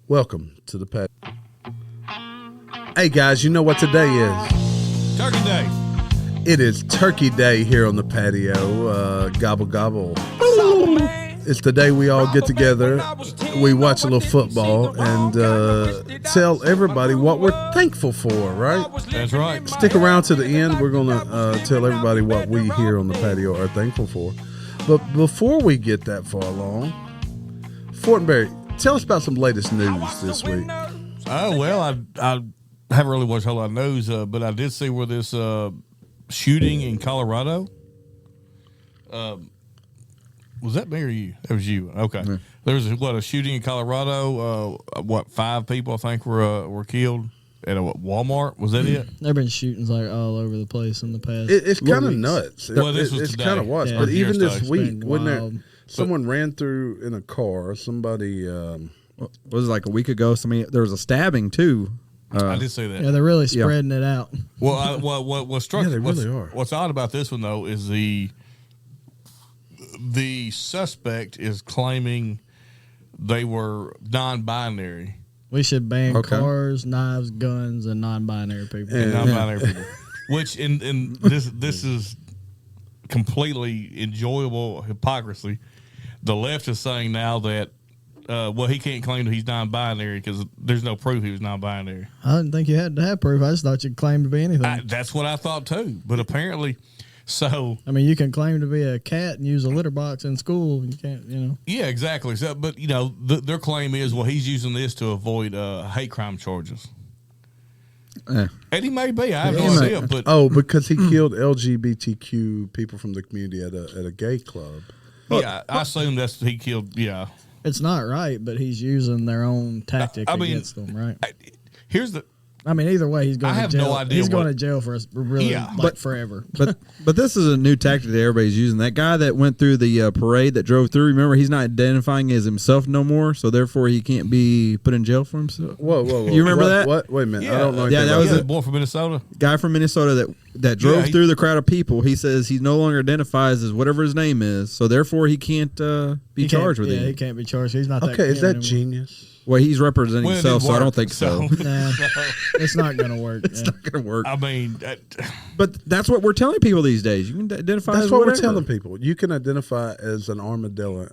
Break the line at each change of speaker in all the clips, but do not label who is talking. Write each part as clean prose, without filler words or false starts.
Welcome to the Patio. Hey guys, you know what today is?
Turkey Day.
It is Turkey Day here on the patio. Gobble gobble. It's the day we all get together. We watch a little football and tell everybody what we're thankful for, right?
That's right.
Stick around to the end. We're going to tell everybody what we here on the patio are thankful for. But before we get that far along, Fortenberry, tell us about some latest news this week.
Oh, well, I haven't really watched a whole lot of news, but I did see where this shooting in Colorado. Was that me or you? That was you. Okay. Mm-hmm. There was a shooting in Colorado. 5 people I think were killed at a Walmart. Was that it?
There've been shootings like all over the place in the past.
It's kind of nuts.
Well, this was
it's kind of was,
yeah.
but even this week,
wild.
when someone ran through in a car, somebody
was it like a week ago? There was a stabbing too.
I did say that.
Yeah, they're really spreading it out.
Well, what struck?
Yeah, they really are.
What's odd about this one though is the suspect is claiming they were non-binary.
We should ban cars, knives, guns, and non-binary people.
And non-binary people. Which in this is completely enjoyable hypocrisy. The left is saying now that he can't claim that he's non-binary because there's no proof he was non-binary.
I didn't think you had to have proof. I just thought you'd claim to be anything.
That's what I thought too. But apparently, so
I mean, you can claim to be a cat and use a litter box in school. You can't,
Yeah, exactly. So, but their claim is, well, he's using this to avoid hate crime charges. And he may be. I have no idea. But
because he killed LGBTQ people from the community at a gay club.
Yeah, I assume he killed. Yeah,
it's not right, but he's using their own tactic against them, right? Either way, he's going to jail.
No idea
he's going to jail for forever.
But this is a new tactic that everybody's using. That guy that went through the parade that drove through, remember, he's not identifying as himself no more, so therefore he can't be put in jail for himself.
Whoa.
You remember that?
What? Wait a minute.
Yeah.
I don't know.
Yeah, that was
a boy from Minnesota.
Guy from Minnesota that drove through the crowd of people. He says he no longer identifies as whatever his name is, so therefore he can't be charged with it.
Yeah, he can't be charged. He's not that.
Okay, is that
anymore.
genius?
Well, he's representing himself, so I don't think so.
Nah, it's not going to work.
It's not going to work.
I mean,
but that's what we're telling people these days. You can identify
That's
as
what
whatever.
we're telling people. You can identify as an armadillo.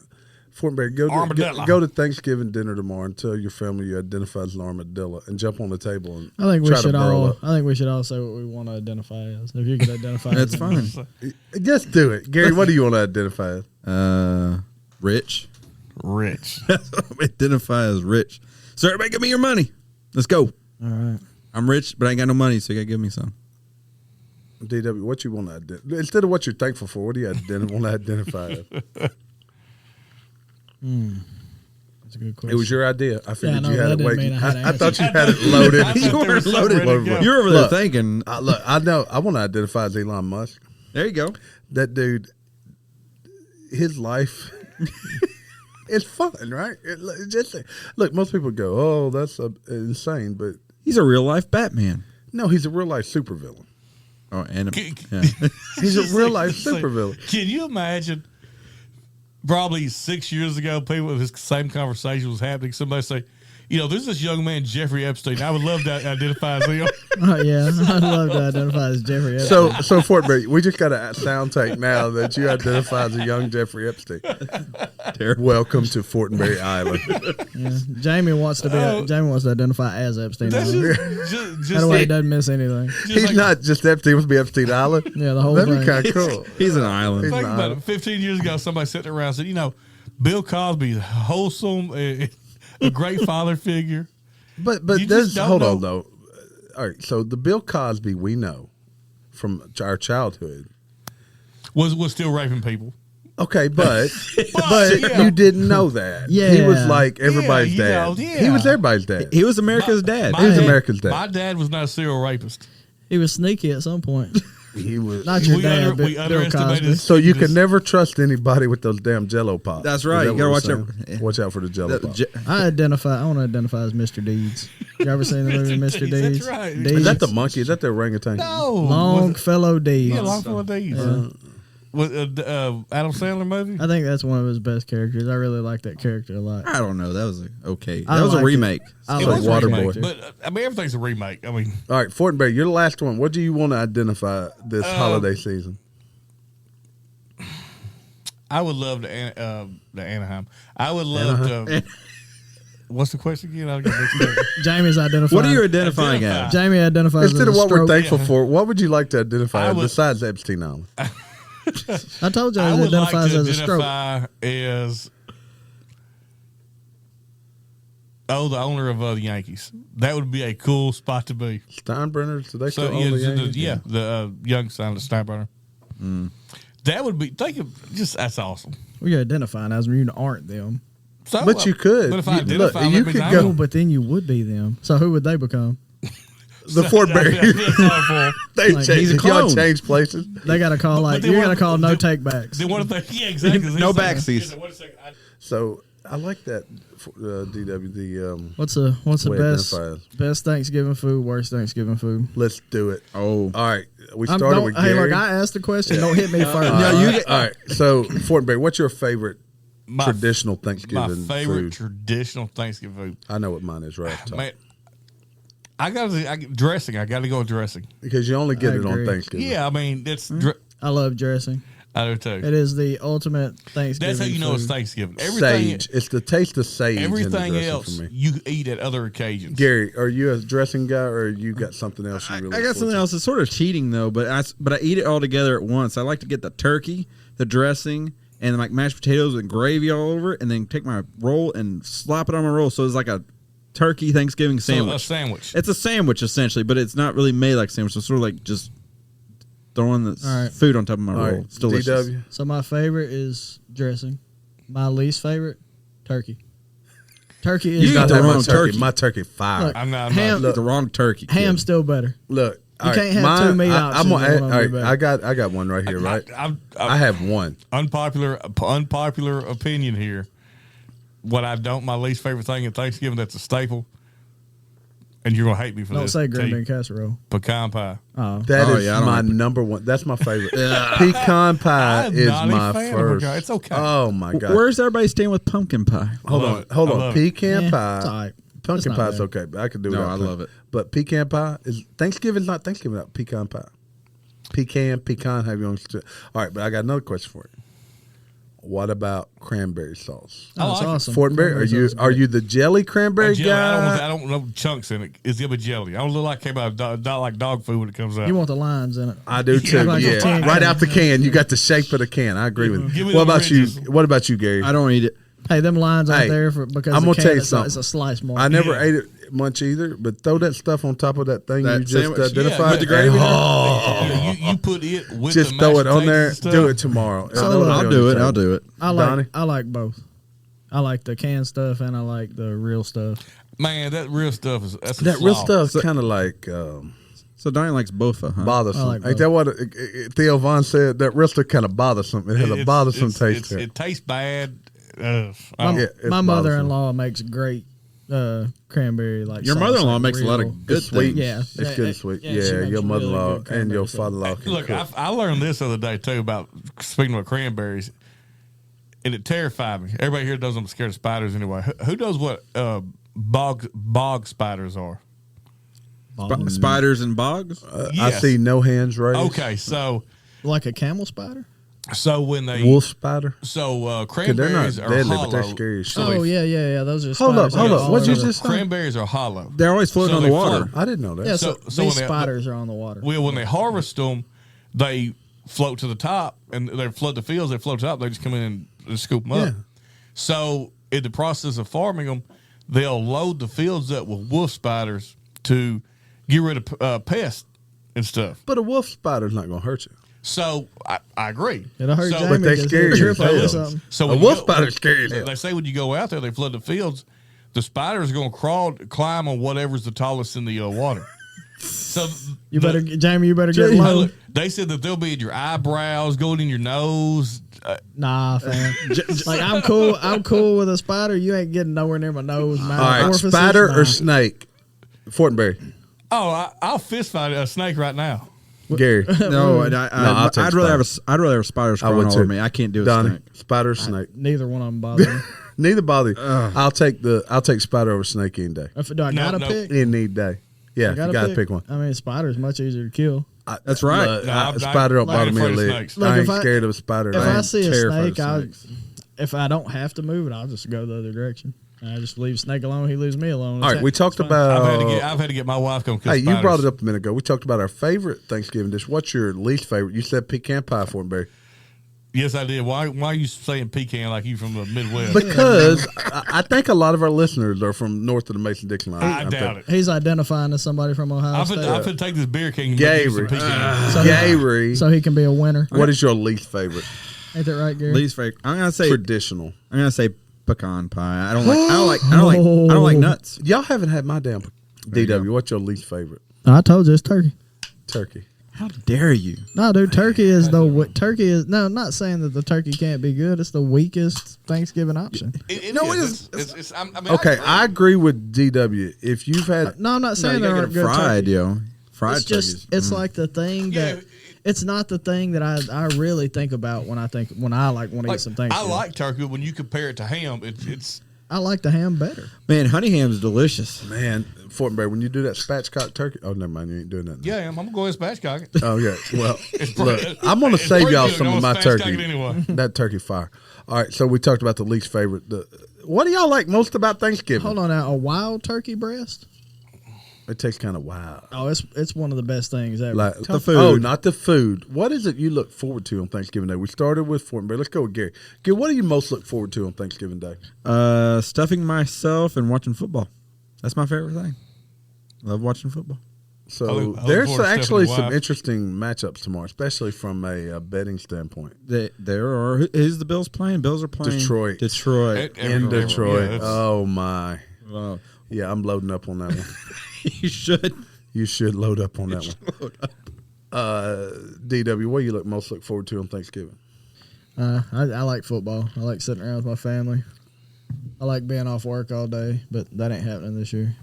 Fortenberry,
Armadillo.
go to Thanksgiving dinner tomorrow and tell your family you identify as an armadillo and jump on the table and
I think we
try
should
to burrow
all.
up.
I think we should all say what we want to identify as. If you could identify,
That's
as
fine.
Just do it, Gary. What do you want to identify as?
Rich. Identify as rich. So everybody give me your money. Let's go.
All right.
I'm rich, but I ain't got no money, so you got to give me some.
DW, what you want to identify? Instead of what you're thankful for, what do you want to identify as?
That's a good question.
It was your idea. I figured you had it waiting.
I
thought you had it loaded.
You weren't loaded. You're over there thinking.
Look, I know. I want to identify as Elon Musk.
There you go.
That dude, his life... It's fun, right? Look, most people go, "Oh, that's insane," but
He's a real life Batman.
no, he's a real life supervillain.
Oh, and
He's a real life supervillain.
Can you imagine? Probably 6 years ago, people this same conversation was happening. Somebody say, there's this young man, Jeffrey Epstein. I would love to identify as him.
Oh, yeah, I'd love to identify as Jeffrey Epstein.
So Fortenberry, we just got a sound take now that you identify as a young Jeffrey Epstein. Welcome to Fortenberry Island.
Yeah. Jamie wants to identify as Epstein.
That's
Island.
just
That way he doesn't miss anything.
He's not just Epstein; he wants to be Epstein Island.
Yeah, the whole
That'd
thing.
be kind of cool.
He's an island.
Think about it. 15 years ago, somebody sat there around and said, Bill Cosby, wholesome, a great father figure.
But
You
there's
just don't
hold
know.
on though. All right, so the Bill Cosby we know from our childhood
Was still raping people.
Okay, but
yeah.
you didn't know that.
Yeah.
He was like everybody's
Yeah,
dad.
you know, yeah.
He was everybody's dad.
He was America's dad.
He was America's dad.
My dad was not a serial rapist.
He was sneaky at some point.
He was.
Not your
We
dad,
under-
but
we
Bill
underestimated
Cosby.
So you can never trust anybody with those damn Jello pops.
That's right.
Is that
You gotta
what
watch
we're
out.
saying? Watch out for the Jello pops.
I want to identify as Mr. Deeds. You ever seen the movie Mr. Deeds?
That's right.
Deeds.
Is that the monkey? Is that the orangutan?
No.
Longfellow Deeds.
Yeah, Longfellow Deeds. Adam Sandler movie?
I think that's one of his best characters. I really like that character a lot.
I don't know. That was okay.
I
That was a
liked it.
remake.
I
It
like
was a
Waterboy.
remake,
Waterboy.
but I mean everything's a remake. I mean,
All right, Fortenberry, you're the last one. What do you want to identify this holiday season?
I would love the Anaheim. I would love to. What's the question again? I'll get mixed up.
Jamie's identifying.
What are you identifying as?
Jamie identifies
Instead
as
of
a
what we're
stroke.
thankful for, what would you like to identify
I
as
would-
besides Epstein Island?
I told you
I
he
would like to
identifies as a stroke.
identify as the owner of the Yankees. That would be a cool spot to be.
Steinbrenners, do they
So
still own the Yankees?
the young son of Steinbrenner. That would be. Think of just that's awesome.
We're identifying as them. You aren't them.
So,
But you could.
But if I
You- look,
identify,
you
that means
could
I
go-
Oh,
am.
but then you would be them. So who would they become?
The Fortenberry.
That's awful.
They
Like,
changed.
he's a
Did y'all
clone.
change places?
They got to call
But they
you
want-
got to call no
they-
take backs.
Then what if they? Yeah, exactly.
No backsies.
Wait a second.
So I like that, DW. The
What's the
way
best Thanksgiving food? Worst Thanksgiving food?
let's do it.
Oh,
All right, we started with
Hey,
Gary.
look, I asked the question. Don't hit me first.
all right. So Fortenberry, what's your favorite
My-
traditional
My
Thanksgiving
favorite
food?
traditional Thanksgiving food.
I know what mine is right off the top.
Man, I got dressing. I got to go with dressing.
Because you only get
I
it on
agree.
Thanksgiving.
Yeah, I mean that's.
I love dressing.
I do too.
It is the ultimate Thanksgiving.
That's how you know it's
food.
Thanksgiving. Everything,
Sage. It's the taste of sage. in the
everything
dressing
else
for me.
you eat at other occasions.
Gary, are you a dressing guy or you got something else you really?
I got something else. It's sort of cheating though, but I eat it all together at once. I like to get the turkey, the dressing, and like mashed potatoes and gravy all over it, and then take my roll and slap it on my roll. So it's like a turkey Thanksgiving
So
sandwich.
a sandwich.
It's a sandwich essentially, but it's not really made like a sandwich. It's sort of like just throwing the
All right.
food on top of my
All
roll.
right,
It's delicious.
DW.
So my favorite is dressing. My least favorite, turkey. Turkey is
You
Not
got the
that
wrong
much turkey.
turkey.
My turkey fire.
Look,
I'm not.
ham-
It's the wrong turkey. kid.
ham's still better.
Look,
You
all
can't have two meat
I'm
options
gonna,
and one
all
of them
right,
be better.
I got one right here, right?
I
I have one.
unpopular opinion here. What I don't, my least favorite thing at Thanksgiving that's a staple, and you're gonna hate me for
Don't
this.
say green
Tell
bean
you,
casserole.
pecan pie.
Oh,
That
Oh,
is
yeah, I don't
my
like
number one. That's my favorite. Pecan pie
I'm
is
not a
my
fan of
first.
pecan. It's okay.
Oh my god.
Where's everybody staying with pumpkin pie?
Hold
love
on,
it.
hold
I
on.
love it.
Pecan
Yeah,
pie.
it's all right.
Pumpkin
It's not
pie is
bad.
okay, but I could do it.
No, I love it.
But pecan pie is Thanksgiving's not Thanksgiving without pecan pie. Pecan. Have you on? All right, but I got another question for you. What about cranberry sauce?
Oh, it's
like it.
awesome.
Fortenberry, are you the jelly cranberry
Jelly,
guy?
I don't know chunks in it. It's a jelly. I don't look like it came out of like dog food when it comes out.
You want the lines in it.
I do too.
like a
Yeah,
tin
right
can.
out the can. You got the shape of the can. I agree with
Give
you.
me
What
the
about you?
ridges.
What about you, Gary?
I don't eat it.
Hey, them lines out
Hey,
there because
I'm
the
gonna
can
tell you
is
something.
it's a slice mark.
I never
Yeah.
ate it much either, but throw that stuff on top of that thing
That
you just
sandwich?
identified.
Yeah, with the
gravy
and-
there?
oh,
you put it with
just
the
throw it
mashed
on there.
potatoes and
Do
stuff.
it tomorrow.
So,
I know
I'll
it'll
do it.
be on
I'll
the
do it.
Donnie?
I like both. I like the canned stuff and I like the real stuff.
Man, that real stuff is that's a
That real
slog.
stuff's kind of like
So Donnie likes both, huh?
bothersome.
I like
Ain't
both.
that what Theo Vaughn said? That real stuff kind of bothersome. It has a bothersome taste to it.
It tastes bad.
Yeah, it's
My
bothersome.
mother-in-law makes great cranberry like
Your
sauce,
mother-in-law
like
makes a lot
real-
of good
It's sweet.
things.
Yeah.
It's
Yeah,
good and sweet.
yeah, she
Yeah,
makes
your
really
mother-in-law
good
and your
cranberry sauce.
father-in-law can
Look,
cook.
I learned this the other day too about speaking of cranberries, and it terrified me. Everybody here knows I'm scared of spiders anyway. Who knows what bog spiders are?
Spiders and bogs?
I
Yes.
see no hands raised.
Okay, so
Like a camel spider?
when they
Wolf spider.
so
'Cause they're not
cranberries are
deadly,
hollow.
but they're scary as shit.
Oh yeah. Those are
Hold up,
spiders.
hold
Yeah,
up.
all
What'd you
over.
just say?
Cranberries are hollow.
They're always floating
So
on the
they
water.
float.
I didn't know that.
Yeah, so,
So
these
when they-
spiders are on the water.
Well, when they harvest them, they float to the top and they flood the fields. They float to the top. They just come in and scoop them up.
Yeah.
So in the process of farming them, they'll load the fields up with wolf spiders to get rid of pests and stuff.
But a wolf spider's not going to hurt you.
So I agree.
It'll hurt
so,
Jamie
But they
because
scare
he'll
you
trip over
as hell.
something.
So
A
when you
wolf
go-
spider's scary as hell.
They say when you go out there, they flood the fields. The spiders are going to climb on whatever's the tallest in the water. So
You better, Jamie. You better get
Jamie,
low.
look, they said that they'll be in your eyebrows, going in your nose.
Nah, fam. Like I'm cool. I'm cool with a spider. You ain't getting nowhere near my nose, mouth,
All right,
orifices.
spider
Nah.
or snake? Fortenberry.
Oh, I'll fist fight a snake right now.
Gary.
No,
I'll take
I'd rather have a spider crawling all over me. I can't do a
Donnie,
snake.
spider or snake?
Neither one of them bother me.
Neither bother you. I'll take spider over snake any day.
Do I gotta pick?
Any day. Yeah, you gotta pick one.
I mean, spider's much easier to kill.
That's right.
Spider don't bother me a lick. I ain't scared of a spider.
If I see a snake,
snakes.
if I don't have to move it, I'll just go the other direction. I just leave snake alone. He leaves me alone.
All right, we talked about.
I've had to get my wife come.
Hey, you brought it up a minute ago. We talked about our favorite Thanksgiving dish. What's your least favorite? You said pecan pie for me, Barry.
Yes, I did. Why are you saying pecan like you from the Midwest?
Because I think a lot of our listeners are from north of the Mason-Dixon line.
I doubt it.
He's identifying as somebody from Ohio State.
I'm going to take this beer king and
Gary.
make you some pecan.
Gary.
So he can be a winner.
What is your least favorite?
Ain't that right, Gary?
Least favorite. I'm gonna say
traditional.
I'm gonna say pecan pie. I don't like nuts.
Y'all haven't had my damn DW. What's your least favorite?
I told you it's turkey.
Turkey.
How dare you?
No, dude, turkey is no. I'm not saying that the turkey can't be good. It's the weakest Thanksgiving option.
I agree with DW. If you've had,
no, I'm not saying
they're
good
fried,
turkey.
Yo. Fried
it's just it's like the thing that it's not the thing that I really think about when I want to eat some Thanksgiving.
I like turkey, but when you compare it to ham, it's.
I like the ham better.
Man, honey ham's delicious.
Man, Fortenberry, when you do that spatchcock turkey, oh, never mind, you ain't doing that.
Yeah, I'm going to go ahead and spatchcock it.
Oh, yeah. Well, look, I'm going to save y'all some of my turkey.
Anyway.
That turkey fire. All right, so we talked about the least favorite. What do y'all like most about Thanksgiving?
Hold on now, a wild turkey breast?
It tastes kind of wild.
Oh, it's one of the best things ever.
Like the food. Oh, not the food. What is it you look forward to on Thanksgiving Day? We started with Fortenberry. Let's go with Gary. Gary, what do you most look forward to on Thanksgiving Day?
Stuffing myself and watching football. That's my favorite thing. Love watching football.
So there's actually some interesting matchups tomorrow, especially from a betting standpoint.
There are. Who's the Bills playing? Bills are playing
Detroit.
In
Detroit.
Yeah,
oh my.
Wow.
Yeah, I'm loading up on that one.
You should.
You should load up on that one. DW, what do you most look forward to on Thanksgiving?
I like football. I like sitting around with my family. I like being off work all day, but that ain't happening this year.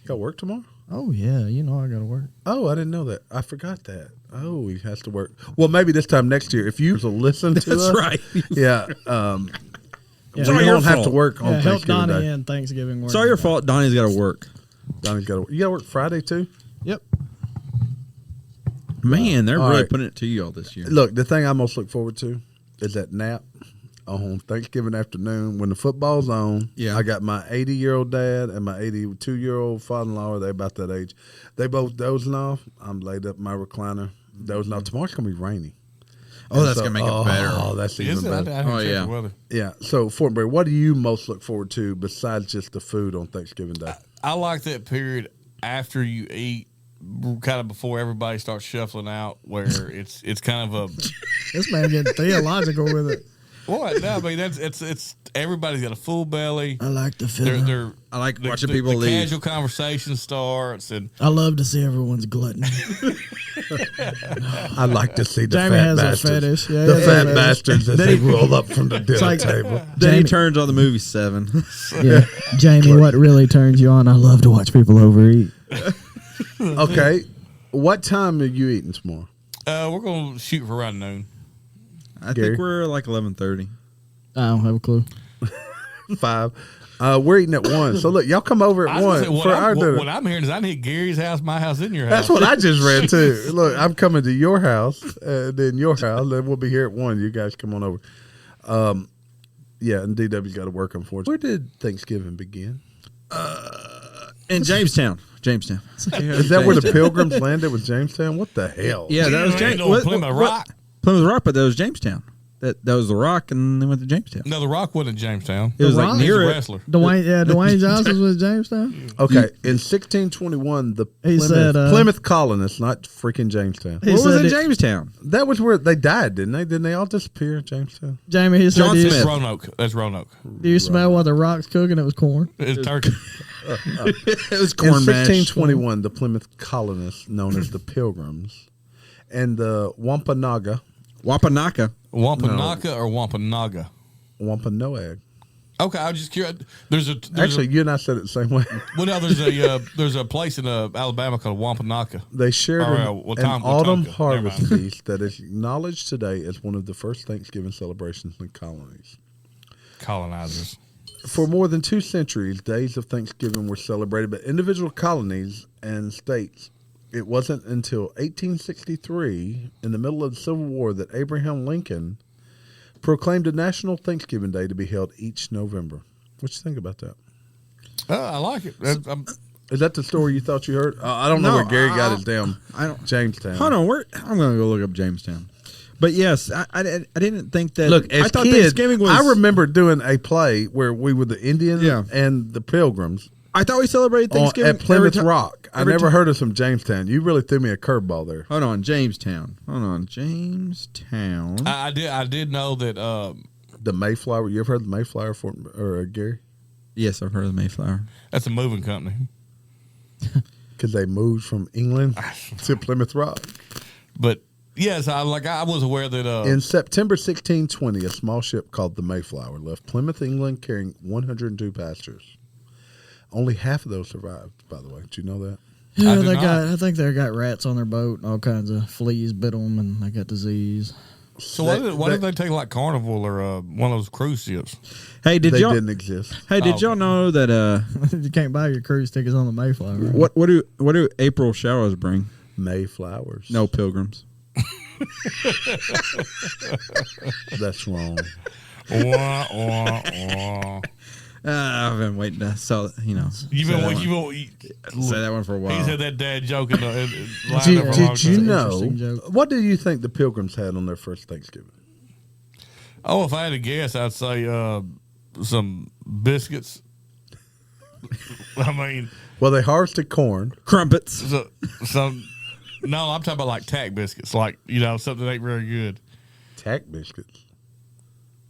You got work tomorrow?
Oh, yeah. You know I got to work.
Oh, I didn't know that. I forgot that. Oh, he has to work. Well, maybe this time next year, if you listen to us.
That's right.
Yeah.
Yeah,
so you don't have to work on
help
Thanksgiving
Donnie
Day.
in Thanksgiving work.
It's all your fault. Donnie's got to work.
Donnie's got to work. You got to work Friday, too?
Yep.
Man, they're
all
really
right.
putting it to you all this year.
Look, the thing I most look forward to is that nap on Thanksgiving afternoon when the football's on.
Yeah.
I got my 80-year-old dad and my 82-year-old father-in-law. They're about that age. They both dozing off. I'm laid up in my recliner, dozing off. Tomorrow's going to be rainy.
Oh, that's going to make it better.
Oh, that's even better.
Oh,
yeah.
Yeah.
So, Fortenberry, what do you most look forward to besides just the food on Thanksgiving Day?
I like that period after you eat, kind of before everybody starts shuffling out, where it's kind of a.
This man getting theological with it.
What? No, I mean it's everybody's got a full belly.
I like the feeling.
I like watching people
the
leave.
Casual conversation starts, and
I love to see everyone's gluttony.
I like to see the
Jamie
fat
has
bastards.
a fetish. Yeah,
The
he has
fat
a fetish.
bastards as they roll up from the dinner
like-
table.
Then he
Jamie-
turns on the movie 7.
Yeah, Jamie, what really turns you on? I love to watch people overeat.
Okay, what time are you eating tomorrow?
we're gonna shoot for around noon.
I
Gary?
think we're like 11:30.
I don't have a clue.
5. We're eating at 1. So look, y'all come over at 1 for our dinner.
What I'm hearing is I need Gary's house, my house, in your house.
That's what I just read too. Look, I'm coming to your house, then your house, then we'll be here at 1. You guys come on over. Yeah, and DW's got to work, unfortunately. Where did Thanksgiving begin?
In Jamestown.
Is that where the Pilgrims landed? Was Jamestown? What the hell?
Yeah, that was Jamestown.
Plymouth Rock.
Plymouth Rock, but that was Jamestown. That was the Rock, and they went to Jamestown.
No, the Rock wasn't in Jamestown.
It was
Rock?
like
He's a
near it.
wrestler.
Dwayne Johnson's with Jamestown.
Okay, in 1621, the
He
Plymouth,
said,
Plymouth colonists, not freaking Jamestown.
He
What was
said
in Jamestown?
That was where they died, didn't they? Didn't they all disappear in Jamestown?
Jamie, he said,
John
do you,
Smith.
That's Roanoke.
do you smell what the Rock's cooking? It was corn.
It's turkey.
It was
In
corn mash.
1621, the Plymouth colonists, known as the Pilgrims, and the Wampanoag,
Wapanaka.
Wampanoag or Wampanoag?
Wampanoag.
Okay, I was just curious. There's
Actually, you and I said it the same way.
well, no, there's a place in Alabama called Wampanoag.
They shared an autumn
Watonka.
harvest
Never mind.
feast that is acknowledged today as one of the first Thanksgiving celebrations in colonies.
Colonizers.
For more than 2 centuries, days of Thanksgiving were celebrated by individual colonies and states. It wasn't until 1863, in the middle of the Civil War, that Abraham Lincoln proclaimed a national Thanksgiving Day to be held each November. What you think about that?
I like it.
Is that the story you thought you heard? I don't know
No,
where Gary got his damn
I don't.
Jamestown.
Hold on, I'm going to go look up Jamestown. But yes, I didn't think that.
Look, as
I thought
kids,
Thanksgiving was.
I remember doing a play where we were the Indians
Yeah.
and the Pilgrims
I thought we celebrated Thanksgiving
at Plymouth
every ti-
Rock. I
every
never
ti-
heard of some Jamestown. You really threw me a curveball there.
Hold on, Jamestown. Jamestown.
I did know that.
The Mayflower. You ever heard of the Mayflower, Gary?
Yes, I've heard of the Mayflower.
That's a moving company.
Because they moved from England to Plymouth Rock.
But yes, I was aware that
In September 1620, a small ship called the Mayflower left Plymouth, England, carrying 102 passengers. Only half of those survived, by the way. Did you know that?
Yeah,
I did not.
I think they got rats on their boat and all kinds of fleas bit them and they got disease.
So why did they take like Carnival or one of those cruise ships?
Hey,
They didn't exist.
Hey, did y'all know that?
You can't buy your cruise tickets on the Mayflower. Right?
What do April showers bring?
Mayflowers.
No pilgrims.
That's wrong.
Wah, wah, wah.
I've been waiting to say
You've been
say that one for a while.
He's had that dad joke in the line
Did
up for a long
Did you
time.
know?
Interesting joke.
What do you think the Pilgrims had on their first Thanksgiving?
Oh, if I had to guess, I'd say some biscuits. I mean,
Well, they harvested corn.
Crumpets.
some. No, I'm talking about like tack biscuits, like something that ain't very good.
Tack biscuits.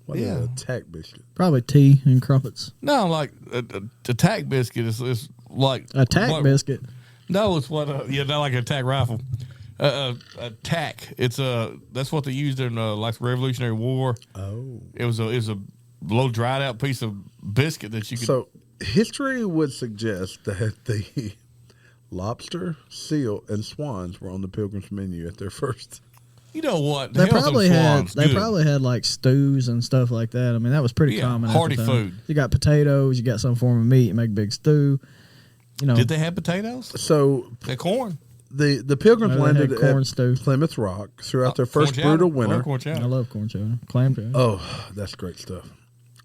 What is a tack biscuit?
Probably tea and crumpets.
No, like a tack biscuit is like
A tack biscuit.
No, it's what not like a tack rifle. A tack. It's that's what they used in like the Revolutionary War.
Oh.
It was a little dried out piece of biscuit that you could.
So history would suggest that the lobster, seal, and swans were on the Pilgrims menu at their first.
You know what?
They
Hell,
probably
them
had
swans,
they
good.
probably had like stews and stuff like that. I mean, that was pretty common. at the
hearty
time.
food.
You got potatoes, you got some form of meat, you make a big stew.
Did they have potatoes?
So
They corn.
the Pilgrims
No, they had
landed
corn
at
stew.
Plymouth Rock throughout their
Corn
first
chowder.
brutal
Love
winter.
corn
I
chowder.
love corn chowder, clam chowder.
Oh, that's great stuff.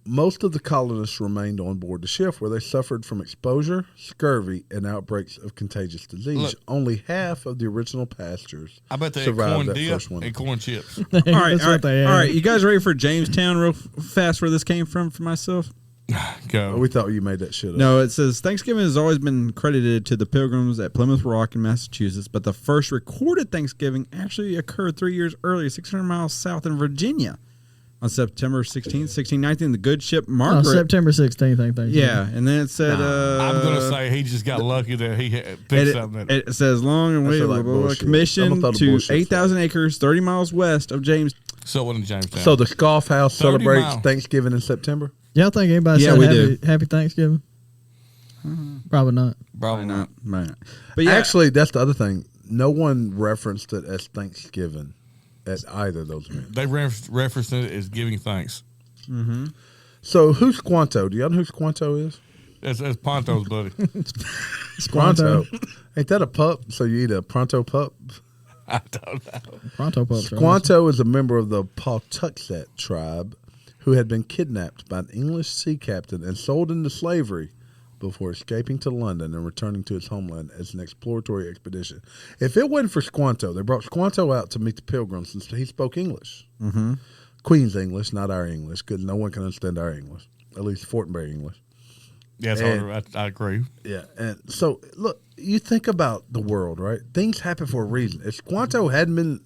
Most of the colonists remained on board the ship where they suffered from exposure, scurvy, and outbreaks of contagious disease.
Look.
Only half of the original passengers
I bet they had
survived
corn
that
dip
first winter.
and corn chips.
All right,
That's what they had.
all right. You guys ready for Jamestown real fast where this came from for myself?
Go.
Oh, we thought you made that shit up.
No, it says Thanksgiving has always been credited to the Pilgrims at Plymouth Rock in Massachusetts, but the first recorded Thanksgiving actually occurred 3 years earlier, 600 miles south in Virginia. On September 16th, 1619, the good ship
Oh,
Margaret.
September 16th, I think.
Yeah, and then it said.
I'm gonna say he just got lucky that he picked something.
It says long and
That's
waited
like bullshit. I'm
commission
gonna throw the
to
bullshit
8,000 acres, 30 miles west of James.
So it wasn't Jamestown.
So the Scoff House
30
celebrates
miles.
Thanksgiving in September?
Y'all think anybody
Yeah,
said
we
happy Thanksgiving? Probably not.
Probably not.
Right. But yeah,
Actually, that's the other thing. No one referenced it as Thanksgiving at either of those events.
They referenced it as giving thanks.
So who's Squanto? Do y'all know who Squanto is?
That's Ponto's buddy.
Squanto. Ain't that a pup? So you eat a pronto pup?
I don't know.
Pronto pups.
Squanto is a member of the Pawtuxet tribe who had been kidnapped by an English sea captain and sold into slavery before escaping to London and returning to his homeland as an exploratory expedition. If it wasn't for Squanto, they brought Squanto out to meet the Pilgrims since he spoke English. Mm-hmm. Queen's English, not our English, because no one can understand our English, at least Fortenberry English.
Yes, I agree.
Yeah, and so look, you think about the world, right? Things happen for a reason. If Squanto hadn't been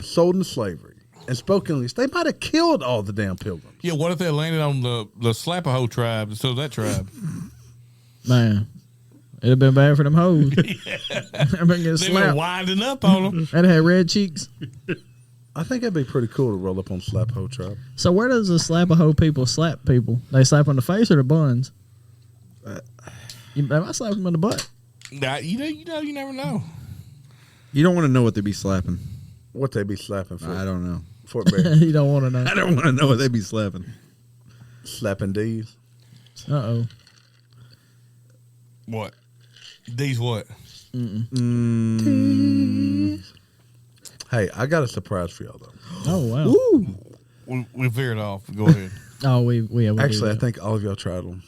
sold into slavery and spoke English, they might have killed all the damn Pilgrims.
Yeah, what if they landed on the Slapahoe tribe instead of that tribe?
Man, it'd have been bad for them hoes. I've been getting
They been
slapped.
winding up on them.
I'd have had red cheeks.
I think that'd be pretty cool to roll up on Slap Hoe Tribe.
So where does the slap a hoe people slap people? They slap on the face or the buns? They might slap them in the butt.
Nah, you never know.
You don't want to know what they be slapping.
What they be slapping for?
I don't know.
Fort Bear.
You don't want to know.
I don't want to know what they be slapping.
Slapping D's.
Uh-oh.
What? These what?
Hey, I got a surprise for y'all though.
Oh, wow.
Ooh.
We veered off. Go ahead.
Oh, we
Actually, I think all of y'all tried them.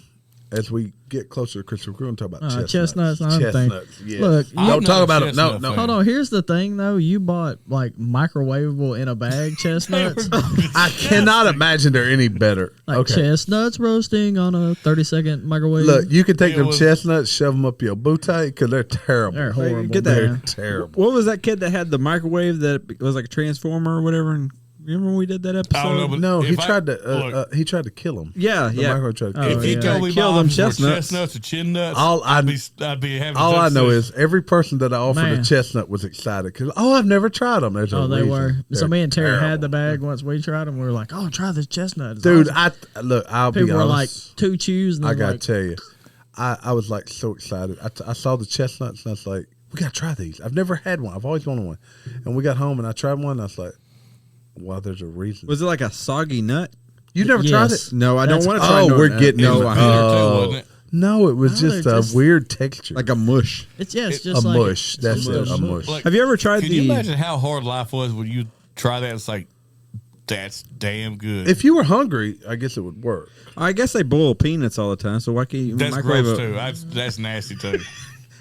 As we get closer to Christmas, we're going to talk about
chestnuts. I'm
Chestnuts. Yes.
Look,
don't talk about it. No,
chestnut
no.
fan.
Hold on. Here's the thing, though. You bought like microwavable in a bag chestnuts,
I cannot imagine they're any better.
like
Okay.
chestnuts roasting on a 30-second microwave.
Look, you can take
It
them
was-
chestnuts, shove them up your bootay because they're terrible.
They're horrible.
Get that.
They're
man.
terrible.
What was that kid that had the microwave that was like a transformer or whatever? And remember when we did that episode?
I don't know, but
No, he
if I-
tried to.
look,
He tried to kill them.
Yeah,
The
yeah.
microwave tried to
Oh,
kill
if he
yeah.
told me
Kill
my
them
options were
chestnuts.
chestnuts or chin nuts,
All I-
I'd be having.
All I know
decisions.
is every person that I offered
Man.
a chestnut was excited because I've never tried them. There's a
Oh, they
reason.
were. So
They're
me and Terry
terrible.
had the bag once we tried them. We were like, "Oh, try this chestnut, It's
Dude,
awesome."
I'll be
People were like
honest.
2 chews. And
I
they're
gotta
like,
tell you, I was like so excited. I saw the chestnuts and I was like, we gotta try these. I've never had one. I've always wanted one. And we got home and I tried one. And I was like, well, there's a reason.
Was it like a soggy nut?
You never
Yes.
tried it?
No, I
That's-
don't want to try.
Oh,
no
we're
nut.
getting
no,
into
I
Peter
haven't.
too, wasn't it?
No, it was
No,
just
they're
a
just-
weird texture.
like a mush.
it's yeah, it's
a
just like
mush. That's
just
it. A mush.
Like,
Have you ever tried
Can
the?
you imagine how hard life was when you try that? It's like that's damn good.
If you were hungry, I guess it would work.
I guess they boil peanuts all the time, so why can't you
that's
microwave
gross
it?
too. That's nasty too.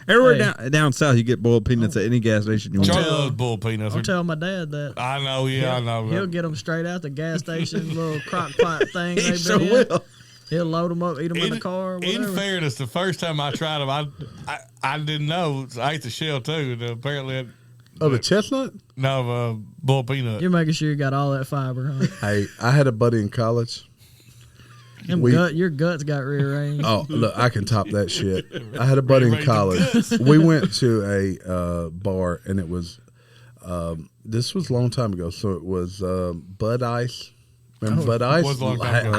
Everywhere
Hey.
down south, you get boiled peanuts at any gas station you want.
Charlie loves bull peanuts.
I'll tell my dad that.
I know, yeah, I know.
He'll get them straight out the gas station, little crock pot thing
He
they've
sure
been in.
will.
He'll load them up, eat them in the car. Whatever.
In fairness, the first time I tried them, I didn't know. I ate the shell too, and apparently,
Oh, the chestnut?
no, bull peanut.
You're making sure you got all that fiber, huh?
Hey, I had a buddy in college.
Your guts got rearranged.
Oh, look, I can top that shit. I had a buddy in college. We went to a bar, and it was this was a long time ago. So it was Bud Ice. Remember Bud Ice?
was a long time ago.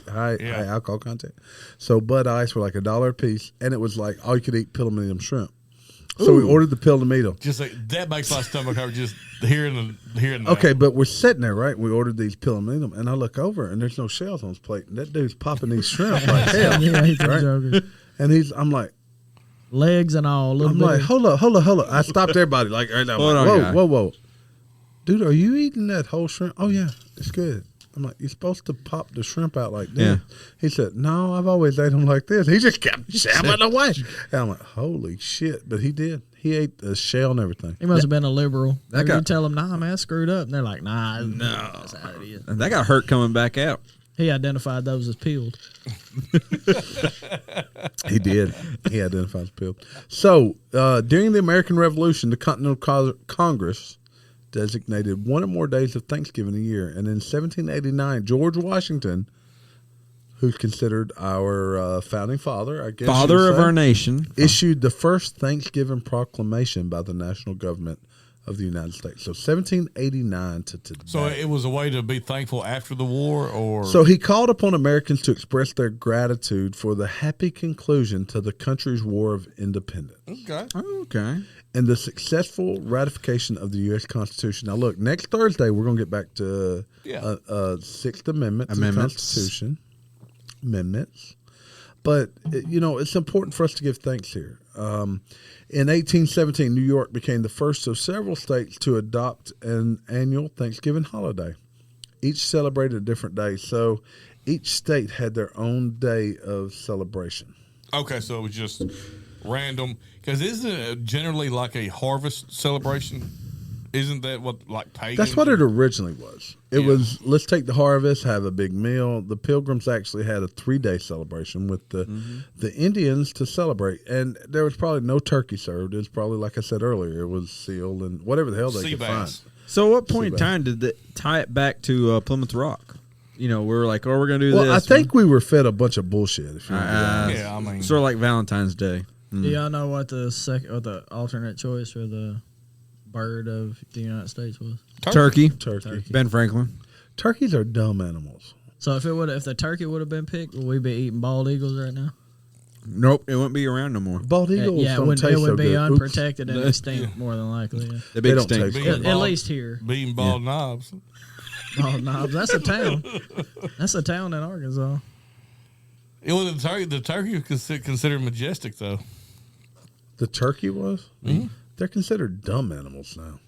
High
Yeah.
alcohol content. So Bud Ice were like $1 a piece, and it was like all you could eat pill and medium shrimp. So we ordered the pill and medium.
Just like that makes my stomach hurt. Just hearing that.
Okay, but we're sitting there, right? We ordered these pill and medium, and I look over, and there's no shells on his plate. And that dude's popping these shrimp like hell.
Yeah, he's
right?
joking.
And I'm like,
Legs and all. Little
I'm
bit
like,
of-
hold up. I stopped everybody like right now.
Hold
Like,
on, guy.
whoa. Dude, are you eating that whole shrimp? Oh, yeah, it's good. I'm like, you're supposed to pop the shrimp out like this.
Yeah.
He said, no, I've always ate them like this. He just kept shamming away. And I'm like, holy shit. But he did. He ate the shell and everything.
he must have been a liberal.
That
Maybe
guy-
you tell him, nah, man, I screwed up. And they're like, nah, no. That's how it is.
And that got hurt coming back out.
He identified those as peeled.
He did. He identified as peeled. So, during the American Revolution, the Continental Congress designated one or more days of Thanksgiving a year. And in 1789, George Washington, who's considered our founding father, I guess,
Father
you'd
of
say,
our nation.
issued the first Thanksgiving proclamation by the national government of the United States. So 1789 to today.
So it was a way to be thankful after the war, or
So he called upon Americans to express their gratitude for the happy conclusion to the country's war of independence
okay.
Okay.
and the successful ratification of the U.S. Constitution. Now, look, next Thursday we're going to get back to Sixth Amendment to the
Amendments.
Constitution. Amendments. But, it's important for us to give thanks here. In 1817, New York became the first of several states to adopt an annual Thanksgiving holiday. Each celebrated a different day, so each state had their own day of celebration.
Okay, so it was just random. Because isn't it generally like a harvest celebration? Isn't that what like pagans?
That's what it originally was. It
Yeah.
was, let's take the harvest, have a big meal. The Pilgrims actually had a 3-day celebration with the Indians to celebrate. And there was probably no turkey served. It was probably, like I said earlier, it was seal and whatever the hell they
sea
could
bass.
find.
So, at what point in
Seabass.
time did it tie it back to Plymouth Rock? We were like, oh, we're going to do
Well,
this.
I think we were fed a bunch of bullshit. If you want to be honest.
Yeah, I mean,
Sort of like Valentine's Day.
Do y'all know what the alternate choice for the bird of the United States was?
Turkey.
Turkey.
Ben Franklin.
Turkeys are dumb animals.
So if the turkey would have been picked, would we be eating bald eagles right now?
Nope, it wouldn't be around no more.
Bald eagles
Yeah,
don't
it
taste
would
so
be
good. Oops.
unprotected and extinct more than likely. Yeah.
The
They
big
don't
stink.
taste
Being
At least here.
Being bald knobs.
Bald knobs. That's a town. That's a town in Arkansas.
It was the turkey was considered majestic, though.
The turkey was?
Mm-hmm.
They're considered dumb animals now.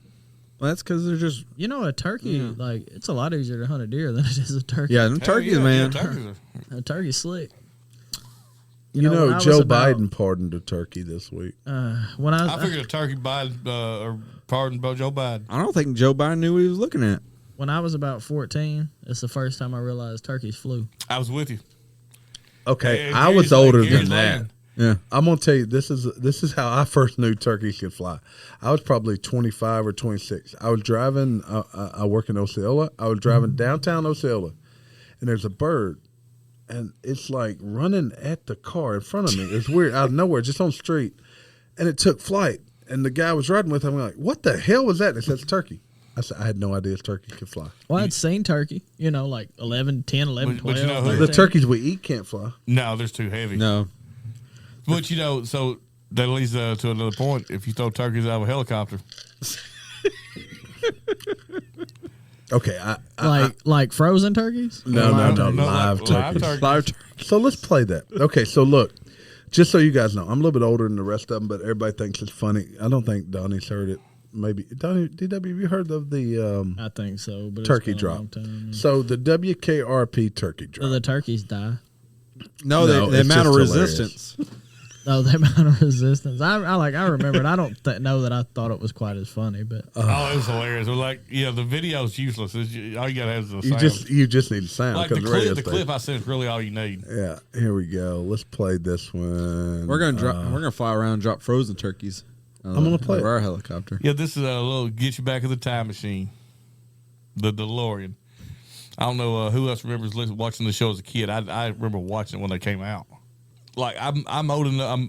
Well, that's because they're just
A turkey, it's a lot easier to hunt a deer than it is a turkey.
them turkeys, man.
Turkeys are,
A turkey's slick.
You know
when I was
Joe
about-
Biden pardoned a turkey this week.
When I
figured a turkey Biden, or pardon Joe Biden.
I don't think Joe Biden knew what he was looking at.
when I was about 14, it's the first time I realized turkeys flew.
I was with you.
Okay,
Hey,
I was
Gary's
older
like- Gary's
than that.
lying.
Yeah.
I'm gonna tell you this is how I first knew turkeys could fly. I was probably 25 or 26. I was driving. I work in Osceola. I was driving downtown Osceola, and there's a bird, and it's like running at the car in front of me. It's weird out of nowhere, just on the street, and it took flight. And the guy I was riding with, I'm like, "What the hell was that?" And it says turkey. I said, "I had no idea turkey could fly."
Well, I'd seen turkey, like 11, 10, 11,
But
12.
you know who-
The
13.
turkeys we eat can't fly.
No, they're too heavy.
No.
But so that leads to another point. If you throw turkeys out of a helicopter,
Okay,
Like frozen turkeys?
no,
live
live turkeys.
turkeys.
Live tur-
So let's play that. Okay, so look, just so you guys know, I'm a little bit older than the rest of them, but everybody thinks it's funny. I don't think Donnie's heard it. Maybe Donnie, DW, have you heard of the
I think so. But
turkey
it's been a
drop?
long time.
So the WKRP turkey
Do
drop.
the turkeys die?
No,
No,
the
it's
amount of
just hilarious.
resistance.
Oh, the amount of resistance. I remember it. I don't know that I thought it was quite as funny, but
oh, it was hilarious. It was like, the video's useless. All you gotta have is the
You
sound.
you just need sound
like the
because the radio
clip. The
station.
clip I said is really all you need.
Yeah, here we go. Let's play this one.
We're gonna fly around and drop frozen turkeys.
I'm gonna play it.
our helicopter.
Yeah, this is a little get you back in the time machine. The DeLorean. I don't know who else remembers watching the show as a kid. I remember watching it when they came out. Like I'm old enough.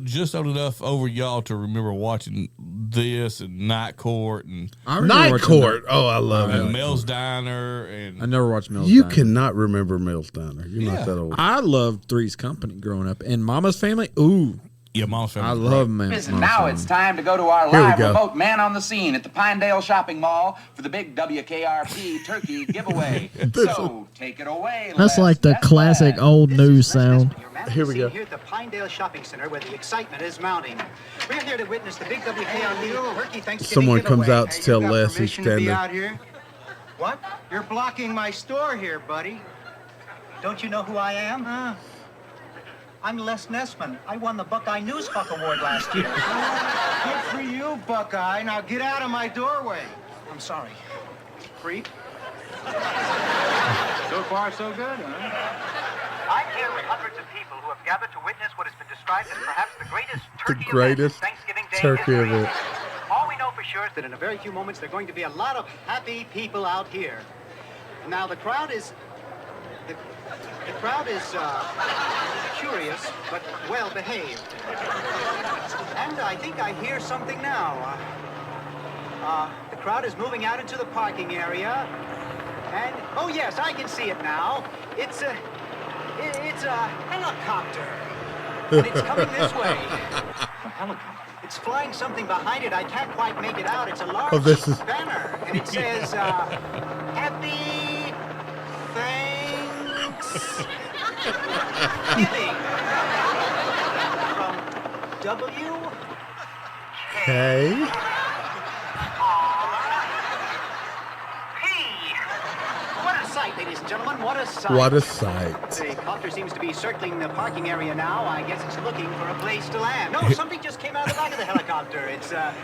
Just old enough over y'all to remember watching this and Night Court and
I remember
Night
watching
Court. Oh, I love
and
it.
Mel's Diner and
I never watched Mel's
You
Diner.
cannot remember Mel's Diner. You're
Yeah.
not that old.
I loved Three's Company growing up, and Mama's Family. Ooh,
Mom's Family.
I love
Listen,
Mama's
now
Family.
it's time to go to our
Here we
live
go.
remote man on the scene at the Pinedale Shopping Mall for the big WKRP turkey giveaway. So take it away.
that's like the
Les
classic
Nesbitt.
old news sound.
Here we go.
Here at the Pinedale Shopping Center, where the excitement is mounting. We're here to witness the big WKRP Turkey Thanksgiving
Someone comes
giveaway.
out to tell
you got
Les he's
permission to be
standing.
out here? What? You're blocking my store here, buddy. Don't you know who I am, huh? I'm Les Nessman. I won the Buckeye Newsfuck Award last year. Good for you, Buckeye. Now get out of my doorway. I'm sorry. Creep. So far, so good, huh?
I'm here with hundreds of people who have gathered to witness what has been described as perhaps the greatest turkey
greatest
event in Thanksgiving Day
turkey
history.
event.
All we know for sure is
That in a very few moments, there are going to be a lot of happy people out here. Now, the crowd is... The crowd is curious, but well behaved. And I think I hear something now. The crowd is moving out into the parking area. And, oh yes, I can see it now. It's a helicopter. And it's coming this way. A helicopter? It's flying something behind it. I can't quite make it out. It's a large banner. And it says, Happy Thanksgiving. From W.
Okay.
What a sight, ladies and gentlemen. What a sight.
What a sight.
The copter seems to be circling the parking area now. I guess it's looking for a place to land. No, something just came out of the back of the helicopter. It's a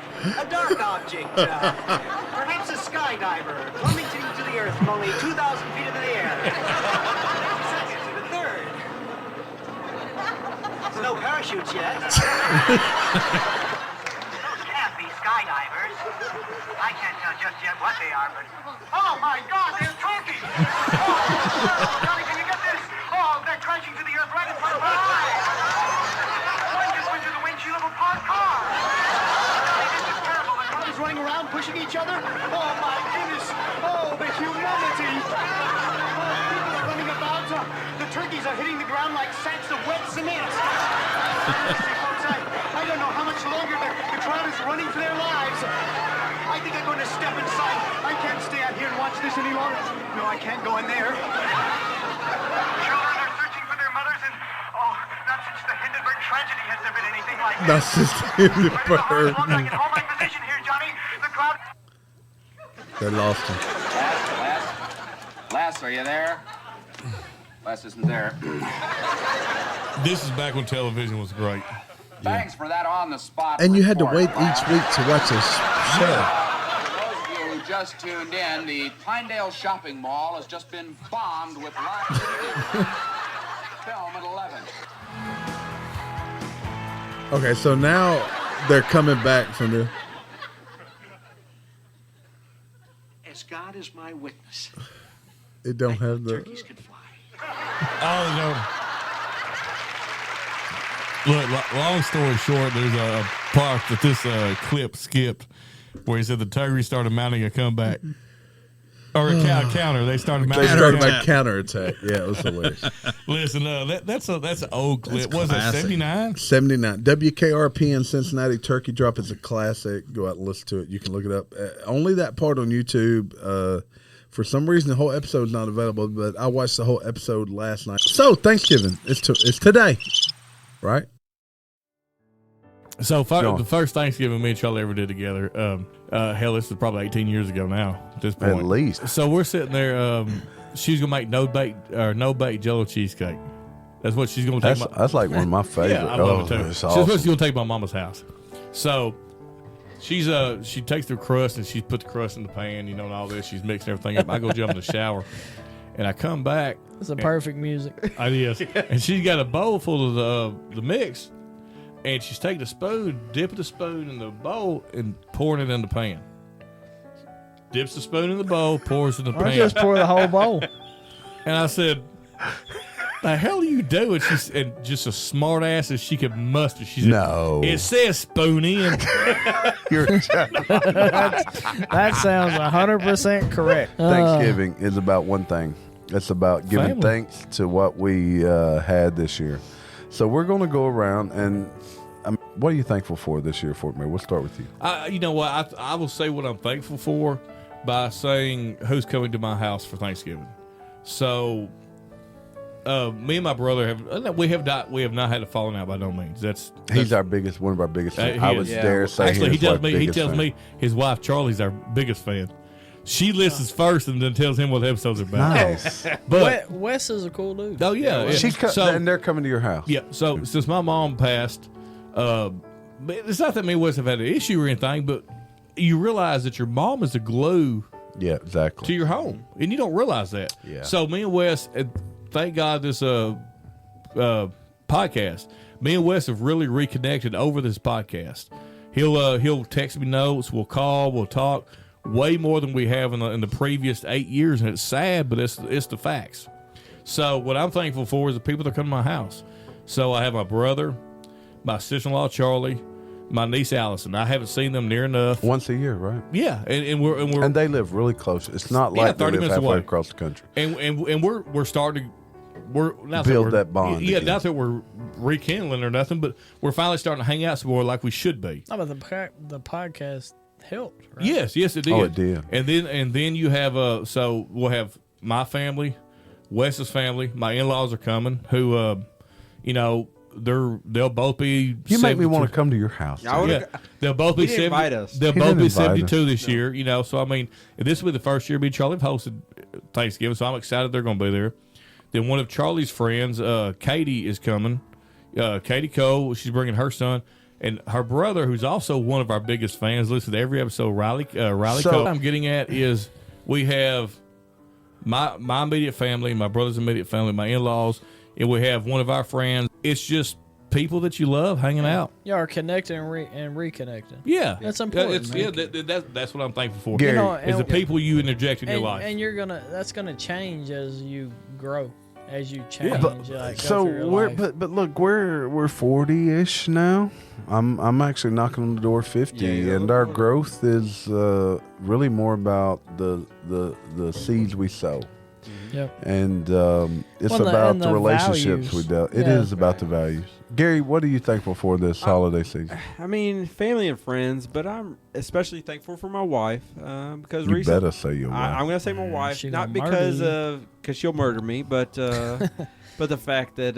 dark object. Perhaps a skydiver plummeting to the earth from only 2,000 feet into the air. Second to the third. There's no parachutes yet.
those can't be skydivers. I can't tell just yet what they are, but oh my God, they're turkeys! Oh, Johnny, can you get this? Oh, they're crashing to the earth right in front of our eyes. One just went through the windshield of a parked car. Johnny, this is terrible. The
He's running around around pushing each other. Oh, my goodness. Oh, the humanity. Oh, people are running about. The turkeys are hitting the ground like sacks of wet cement. Seriously, folks, I don't know how much longer the crowd is running for their lives. I think I'm going to step inside. I can't stay out here and watch this any longer. No, I can't go in there.
Children are searching for their mothers, and not since the Hindenburg tragedy has there been anything like this.
That's just Hindenburg.
As long as I can hold my position here, Johnny, the crowd.
They lost him.
Les, are you there? Les isn't there.
This is back when television was great.
Thanks for that on-the-spot
And you had to
report,
wait
Les.
each week to watch this show.
For those of you who just tuned in, the Pinedale Shopping Mall has just been bombed with live film at 11.
Okay, so now they're coming back from the.
As God is my witness,
It don't have the.
turkeys can fly.
Oh, no. Look, long story short, there's a part that this clip skipped where he said the turkey started mounting a comeback. Or a counter. They started mounting
They
a
started
counter.
my counterattack. Yeah, it was hilarious.
Listen, that's an old clip.
That's
Was it
classic.
79?
79. WKRP in Cincinnati Turkey Drop is a classic. Go out and listen to it. You can look it up. Only that part on YouTube. For some reason, the whole episode's not available, but I watched the whole episode last night. So, Thanksgiving. It's today, right?
So
John.
the first Thanksgiving me and Charlie ever did together, hell, this is probably 18 years ago now at this point.
At least.
So we're sitting there. She's gonna make no bake Jello cheesecake. That's what she's gonna take.
That's like one of my favorite.
Yeah, I love it too.
It's
She's what she's
awesome.
gonna take my mama's house. So she takes the crust and she's put the crust in the pan, and all this. She's mixing everything up. I go jump in the shower, and I come back.
It's a perfect music.
It is, and she's got a bowl full of the mix. And she's taking a spoon, dipping the spoon in the bowl, and pouring it in the pan. Dips the spoon in the bowl, pours it in the
Or
pan.
just pour the whole bowl.
And I said, "The hell are you doing?" And just as smart ass as she could muster, she said,
No.
It says spoon in."
You're
That sounds 100% correct.
Thanksgiving is about one thing. It's about giving
Family.
thanks to what we had this year. So we're going to go around and what are you thankful for this year, Fort Mayor? We'll start with you.
You know what? I will say what I'm thankful for by saying who's coming to my house for Thanksgiving. So, me and my brother have not had a falling out by no means.
He's one of our biggest fans. I would dare say
actually
he tells
me his wife Charlie's our biggest fan. She listens first and then tells him what the episodes are about.
Nice.
But
Wes is a cool dude.
oh yeah,
and they're coming to your house.
yeah. So since my mom passed, it's not that me and Wes have had an issue or anything, but you realize that your mom is the glue
Yeah, exactly.
to your home, and you don't realize that.
Yeah.
So me and Wes, thank God this podcast. Me and Wes have really reconnected over this podcast. He'll text me notes. We'll call. We'll talk. Way more than we have in the previous 8 years, and it's sad, but it's the facts. So what I'm thankful for is the people that come to my house. So I have my brother, my sister-in-law Charlie, my niece Allison. I haven't seen them near enough.
Once a year, right?
Yeah, and we're
And they live really close. It's not like they
30
live
minutes
halfway
away.
across the country.
and we're starting. We're not
Build
we're-
that bond
Yeah,
again.
not that we're rekindling or nothing, but we're finally starting to hang out some more like we should be.
No, but the podcast helped, right?
Yes, it did.
Oh, it did.
And then you have so we'll have my family, Wes's family, my in-laws are coming. Who, they'll both be.
You make me
72.
want to come to your house.
I would-
Yeah, they'll both be
He didn't
70.
invite us.
They'll
He
both
didn't
be
invite
72
us.
this year. So I mean, this will be the first year me and Charlie have hosted Thanksgiving. So I'm excited they're going to be there. Then one of Charlie's friends, Katie, is coming. Katie Cole, she's bringing her son. And her brother, who's also one of our biggest fans, listens to every episode, Riley Cole. What I'm getting at is we have my immediate family, my brother's immediate family, my in-laws, and we have one of our friends. It's just people that you love hanging out.
You are connecting and reconnecting.
Yeah.
That's important,
That's what I'm thankful for.
Gary,
You know,
is the
and-
people you interject in your
And,
life.
and that's gonna change as you grow. as you change.
But,
you, like, go
so
through your
we're
life.
but look, we're 40-ish now. I'm actually knocking on the door 50,
Yeah,
and our growth is really more about the seeds we sow.
Yep.
And it's
Well,
about
and
the
the
relationships
values.
we dealt. It
Yeah.
is about the values. Gary, what are you thankful for this holiday season?
I mean, family and friends, but I'm especially thankful for my wife because
You
recently
better say your wife.
I'm gonna say my wife,
She
not
gonna
because
murder
because she'll murder me, but but the fact that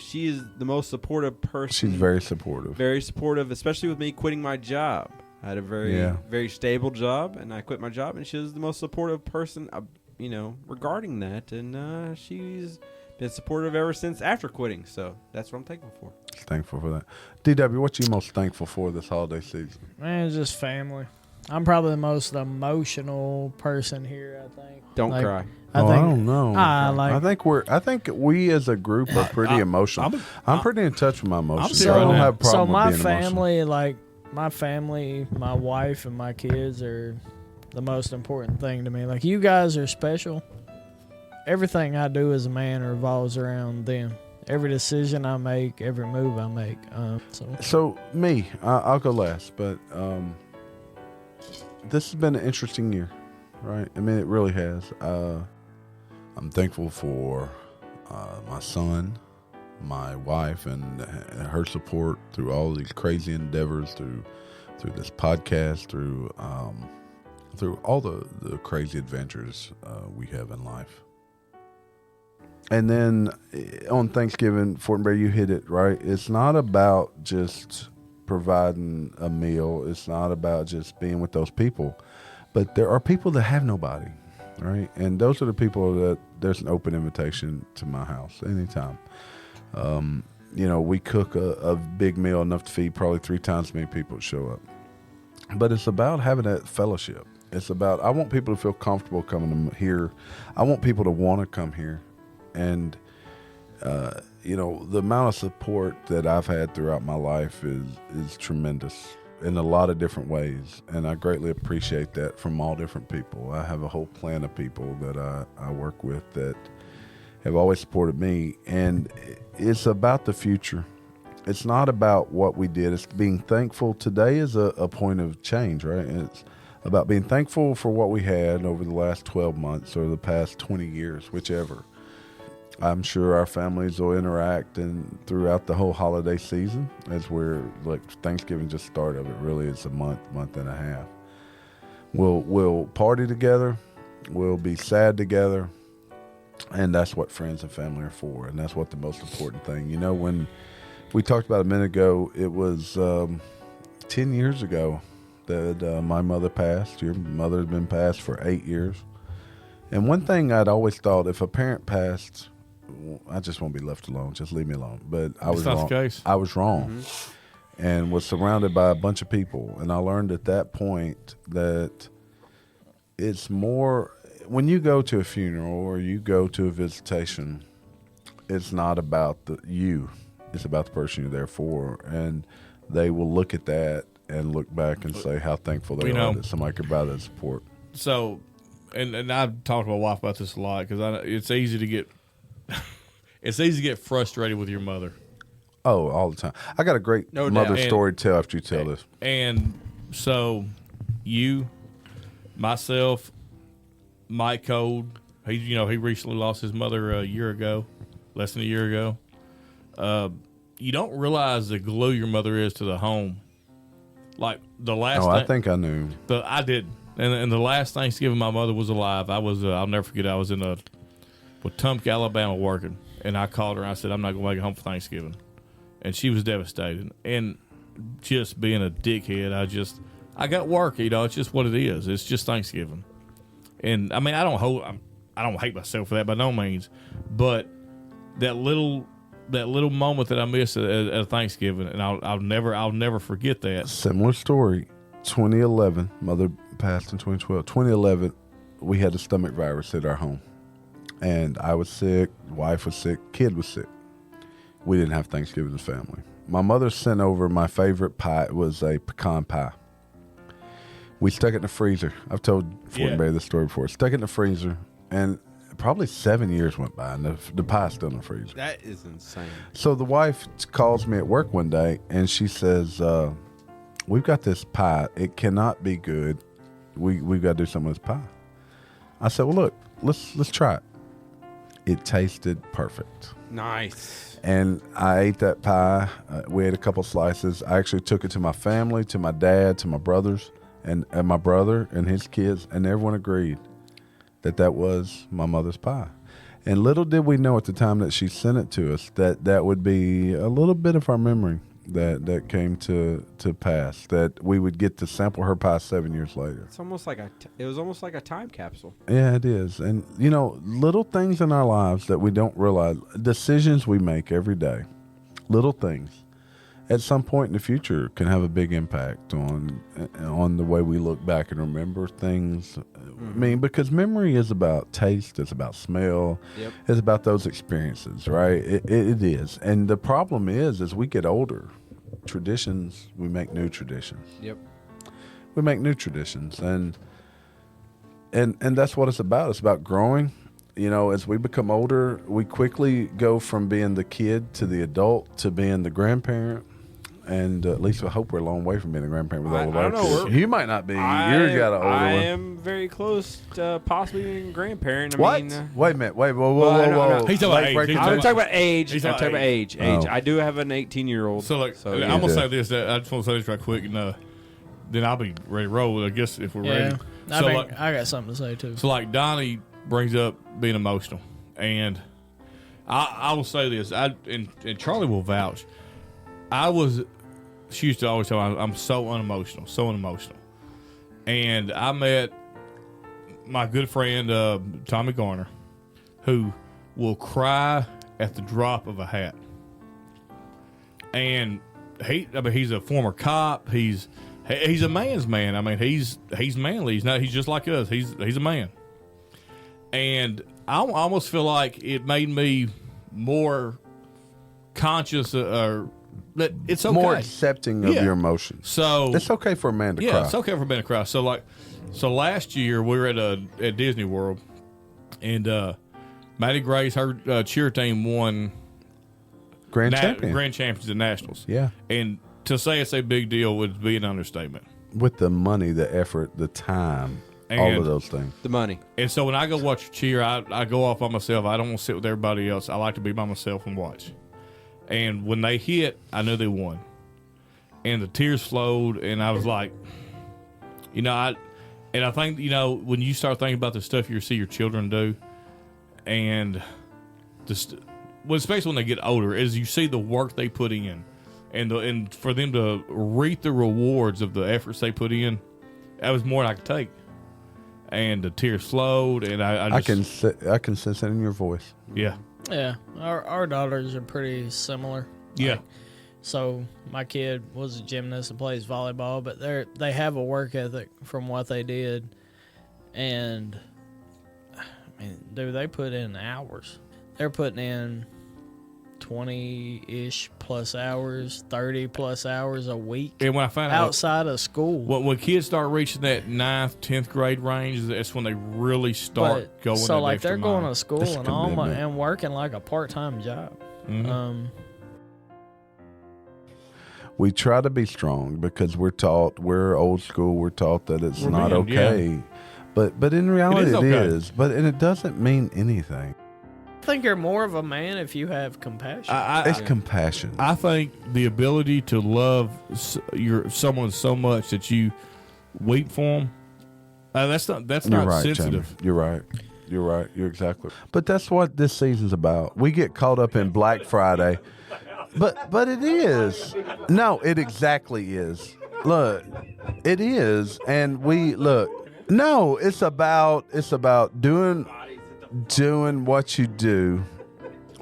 she is the most supportive person.
She's very supportive.
very supportive, especially with me quitting my job. I had a very stable job, and I quit my job, and she was the most supportive person, regarding that, and she's been supportive ever since after quitting. So that's what I'm thankful for.
Thankful for that. DW, what you most thankful for this holiday season?
Man, it's just family. I'm probably the most emotional person here, I think.
Don't
Like,
cry.
I
I
think,
don't know.
like-
I think we as a group are pretty emotional. I'm pretty in touch with my emotions.
still
I don't
right now.
have a problem
so my
with being emotional.
family, my wife and my kids are the most important thing to me. Like, you guys are special. Everything I do as a man revolves around them. Every decision I make, every move I make.
So me, I'll go last, but this has been an interesting year, right? I mean, it really has. I'm thankful for my son, my wife, and her support through all these crazy endeavors, through this podcast, through all the crazy adventures we have in life. And then on Thanksgiving, Fort Bear, you hit it, right? It's not about just providing a meal. It's not about just being with those people. But there are people that have nobody, right? And those are the people that there's an open invitation to my house anytime. We cook a big meal enough to feed probably 3 times as many people that show up. But it's about having that fellowship. It's about, I want people to feel comfortable coming to here. I want people to want to come here. And, the amount of support that I've had throughout my life is tremendous in a lot of different ways. And I greatly appreciate that from all different people. I have a whole clan of people that I work with that have always supported me. And it's about the future. It's not about what we did. It's being thankful. Today is a point of change, right? And it's about being thankful for what we had over the last 12 months or the past 20 years, whichever. I'm sure our families will interact and throughout the whole holiday season as we're like Thanksgiving just start of it. Really, it's a month and a half. We'll party together. We'll be sad together. And that's what friends and family are for. And that's what the most important thing. When we talked about a minute ago, it was 10 years ago that my mother passed. Your mother had been passed for 8 years. And one thing I'd always thought, if a parent passed, I just won't be left alone. Just leave me alone. But I was
That's not
wrong.
the case.
I was wrong, and was surrounded by a bunch of people. And I learned at that point that it's more when you go to a funeral or you go to a visitation. It's not about you. It's about the person you're there for, and they will look at that and look back and say how thankful they are that somebody could provide that support.
So, and I've talked to my wife about this a lot because it's easy to get frustrated with your mother.
Oh, all the time. I got a great mother story to tell after you tell this.
And so, you, myself, Mike Code, he recently lost his mother less than a year ago. You don't realize the glue your mother is to the home. Like the last.
I think I knew.
I did. And the last Thanksgiving my mother was alive, I was I'll never forget. I was in Wetumpka, Alabama, working, and I called her and I said, I'm not going to make it home for Thanksgiving, and she was devastated. And just being a dickhead, I got work. It's just what it is. It's just Thanksgiving, and I mean I don't hate myself for that by no means, but that little moment that I missed at Thanksgiving, and I'll never forget that.
Similar story. 2011, mother passed in 2012. 2011, we had a stomach virus at our home. And I was sick, wife was sick, kid was sick. We didn't have Thanksgiving as family. My mother sent over my favorite pie. It was a pecan pie. We stuck it in the freezer. I've told Fort and Barry this story before. Stuck it in the freezer. And
probably 7 years went by, and the pie's still in the freezer.
That is insane.
So the wife calls me at work one day, and she says, "We've got this pie. It cannot be good. We've got to do some of this pie." I said, "Well, look, let's try it." It tasted perfect.
Nice.
And I ate that pie. We ate a couple slices. I actually took it to my family, to my dad, to my brothers, and my brother and his kids, and everyone agreed that was my mother's pie. And little did we know at the time that she sent it to us that would be a little bit of our memory that came to pass, that we would get to sample her pie 7 years later.
It's almost like it was almost like a time capsule.
Yeah, it is. And, little things in our lives that we don't realize, decisions we make every day, little things, at some point in the future can have a big impact on the way we look back and remember things. I mean, because memory is about taste, it's about smell, it's about those experiences, right? It is. And the problem is, as we get older, we make new traditions.
Yep.
We make new traditions, and that's what it's about. It's about growing. As we become older, we quickly go from being the kid to the adult to being the grandparent. And at least I hope we're a long way from being a grandparent with all of our kids. You might not be. You've got an older one.
I am very close to possibly being a grandparent.
What? Wait a minute. Wait, whoa.
He's talking about age.
I'm talking about age.
He's
I'm talking about age.
Oh.
I do have an 18-year-old.
So, I'm going to say this. I just want to say this right quick, and then I'll be ready to roll, I guess, if we're ready.
So, I got something to say, too.
So, Donnie brings up being emotional. And I will say this, and Charlie will vouch. She used to always tell me, I'm so unemotional. And I met my good friend, Tommy Garner, who will cry at the drop of a hat. And he's a former cop. He's a man's man. I mean, he's manly. He's just like us. He's a man. And I almost feel like it made me more conscious that it's okay.
More accepting of your emotions.
So
it's okay for a man to cry.
Yeah, it's okay for a man to cry. So last year we were at Disney World, and Maddie Grace, her cheer team won
grand
champions at nationals.
Yeah,
and to say it's a big deal would be an understatement.
With the money, the effort, the time, all of those things.
The money.
And so when I go watch a cheer, I go off by myself. I don't want to sit with everybody else. I like to be by myself and watch. And when they hit, I knew they won. And the tears flowed, and I was like, I think, when you start thinking about the stuff you see your children do, and especially when they get older, is you see the work they put in, and for them to reap the rewards of the efforts they put in, that was more than I could take. And the tears flowed, and I can
sense that in your voice.
Yeah.
Yeah, our daughters are pretty similar.
Yeah.
So my kid was a gymnast and plays volleyball, but they have a work ethic from what they did, and I mean, dude, they put in hours. They're putting in 20-ish plus hours, 30 plus hours a week.
And when I found
outside of school,
when kids start reaching that 9th, 10th grade range, that's when they really start going.
So like they're going to school
That's
and working like a part-time job.
Mm-hmm.
We try to be strong because we're old school. We're taught that it's not okay,
yeah.
but in reality
it
is. But it doesn't mean anything.
I think you're more of a man if you have compassion.
It's compassion.
I think the ability to love someone so much that you weep for them, that's not
right,
sensitive.
Jamie. You're right. You're exactly. But that's what this season's about. We get caught up in Black Friday, but it is. No, it exactly is. Look, it is, and we look. No, it's about doing what you do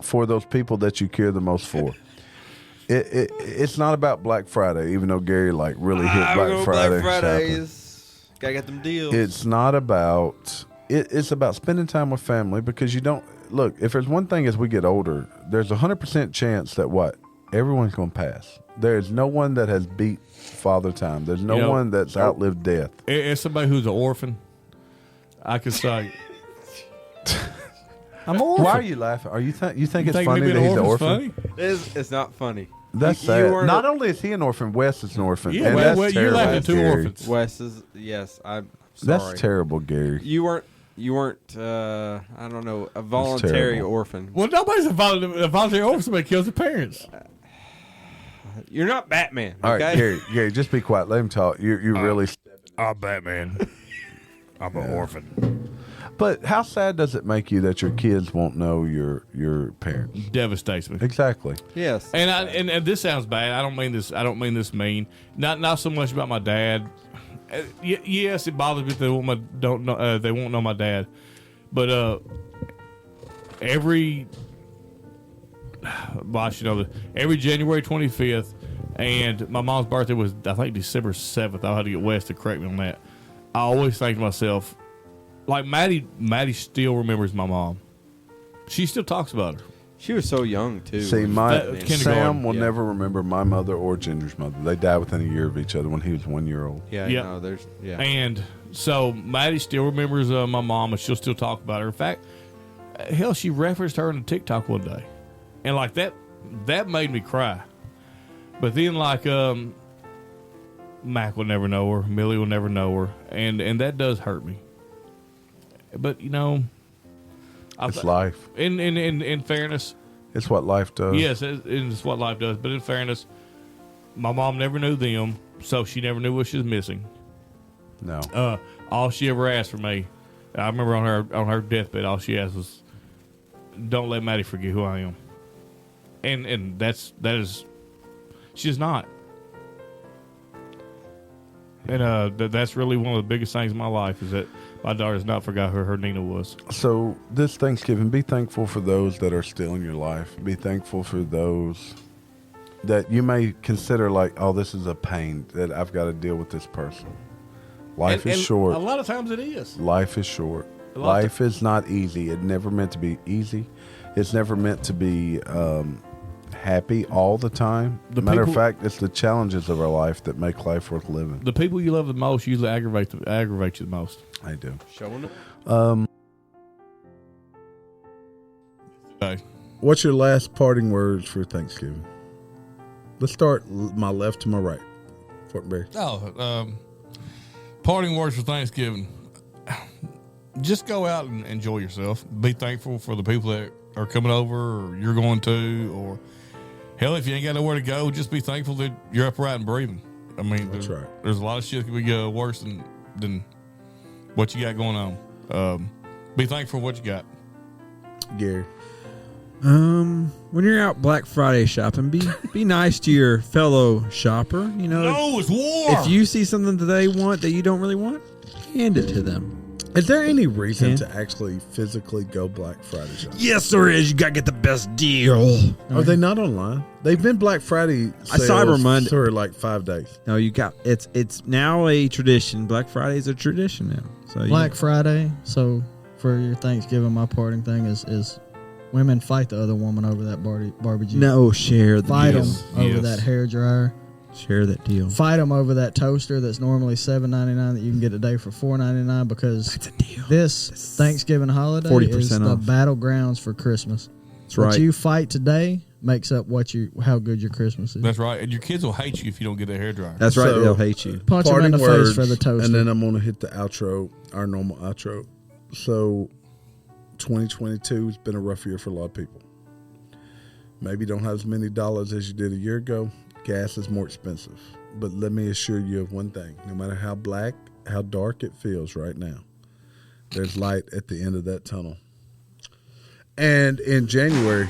for those people that you care the most for. It's not about Black Friday, even though Gary really hit Black Friday.
Black Fridays. Gotta get them deals.
It's not about. It's about spending time with family, because you don't look. If there's one thing as we get older, there's 100% chance that everyone's gonna pass. There's no one that has beat Father Time. There's no one that's outlived death.
As somebody who's an orphan, I could say I'm an orphan.
Why are you laughing? Are you you think it's
Think
funny
me
that
being
he's an
orphan's
orphan?
funny?
It's not funny.
That's
You
sad.
weren't
Not
a-
only is he an orphan, Wes is an orphan.
Yeah,
and
well,
that's
you're
terrible,
laughing at two
Gary.
orphans.
Wes is yes. I'm sorry.
That's terrible, Gary.
You weren't. I don't know, a voluntary
terrible.
orphan.
Well, nobody's a voluntary orphan. Somebody kills their parents.
You're not Batman.
All right,
Okay?
Gary, just be quiet. Let him talk. You really.
I'm Batman. I'm an orphan.
But how sad does it make you that your kids won't know your parents?
Devastates me.
Exactly.
Yes.
And this sounds bad. I don't mean this mean. Not so much about my dad. Yes, it bothers me that they won't know my dad. But every January 25th, and my mom's birthday was, I think, December 7th. I'll have to get Wes to correct me on that. I always think to myself, like Maddie still remembers my mom. She still talks about her.
She was so young too.
See,
kindergarten,
Sam will
yeah.
never remember my mother or Ginger's mother. They died within a year of each other when he was 1 year old.
Yeah.
Yep.
No, there's yeah.
And so Maddie still remembers my mom, and she'll still talk about her. In fact, hell, she referenced her on a TikTok one day, and like that made me cry. But then, like, Mac will never know her, Millie will never know her, and that does hurt me. But
It's life.
In fairness,
It's what life does.
yes, it's what life does. But in fairness, my mom never knew them, so she never knew what she was missing.
No.
All she ever asked for me, I remember on her deathbed, all she asked was, "Don't let Maddie forget who I am." And that is, she's not. And that's really one of the biggest things in my life is that my daughter has not forgot who her Nina was.
So this Thanksgiving, be thankful for those that are still in your life. Be thankful for those that you may consider like, oh, this is a pain that I've got to deal with this person. Life is short.
A lot of times it is.
Life is short. Life is not easy. It never meant to be easy. It's never meant to be happy all the time. Matter of fact, it's the challenges of our life that make life worth living.
The people you love the most usually aggravate you the most.
I do.
Showing it.
Okay.
What's your last parting words for Thanksgiving? Let's start my left to my right. Fortenberry.
Parting words for Thanksgiving. Just go out and enjoy yourself. Be thankful for the people that are coming over or you're going to, or hell, if you ain't got nowhere to go, just be thankful that you're upright and breathing. I mean,
That's right.
There's a lot of shit that could be worse than what you got going on. Be thankful for what you got.
Gary.
When you're out Black Friday shopping, be nice to your fellow shopper.
No, it's war.
If you see something that they want that you don't really want, hand it to them.
Is there any reason to actually physically go Black Friday shopping?
Yes, there is. You gotta get the best deal.
Are they not online? They've been Black Friday sales
Cyber Monday
for like 5 days.
No, you got it's now a tradition. Black Friday is a tradition now. So
Black Friday. So for your Thanksgiving, my parting thing is women fight the other woman over that barbecue.
No, share the
Fight
deal.
them over that hair dryer.
Share that deal.
Fight them over that toaster that's normally $7.99 that you can get today for $4.99 because
That's a deal.
this Thanksgiving holiday
40%
is the
off.
battlegrounds for Christmas.
That's
What
right.
you fight today makes up how good your Christmas is.
That's right. And your kids will hate you if you don't get that hairdryer.
That's right.
So-
They'll hate you.
Punch them in the face for the toaster.
And then I'm going to hit the outro, our normal outro. So 2022 has been a rough year for a lot of people. Maybe you don't have as many dollars as you did a year ago. Gas is more expensive. But let me assure you of one thing. No matter how black, how dark it feels right now, there's light at the end of that tunnel. And in January,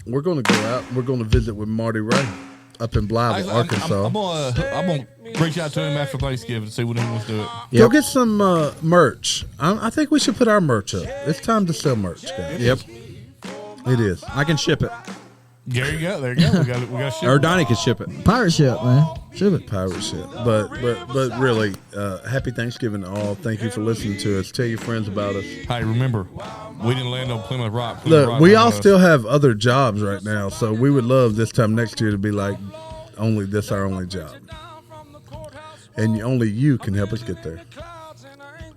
we're going to go out. We're going to visit with Marty Ray up in Blythe, Arkansas.
I'm gonna reach out to him after Thanksgiving and see when he wants to do it.
Go get some merch. I think we should put our merch up. It's time to sell merch, guys.
Yep.
It is.
I can ship it.
There you go. We got shit.
Or Donnie can ship it.
Pirate ship, man. Ship it.
Pirate shit. But really, happy Thanksgiving to all. Thank you for listening to us. Tell your friends about us.
Hey, remember, we didn't land on Plymouth Rock.
Look, we all still have other jobs right now, so we would love this time next year to be like, our only job. And only you can help us get there.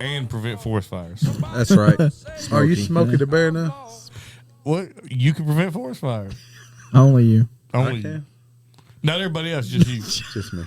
and prevent forest fires.
That's right.
Are you
Smokey.
smoking the bear now?
What? You can prevent forest fires.
Only you.
Only
I can.
you. Not everybody else, just you.
Just me.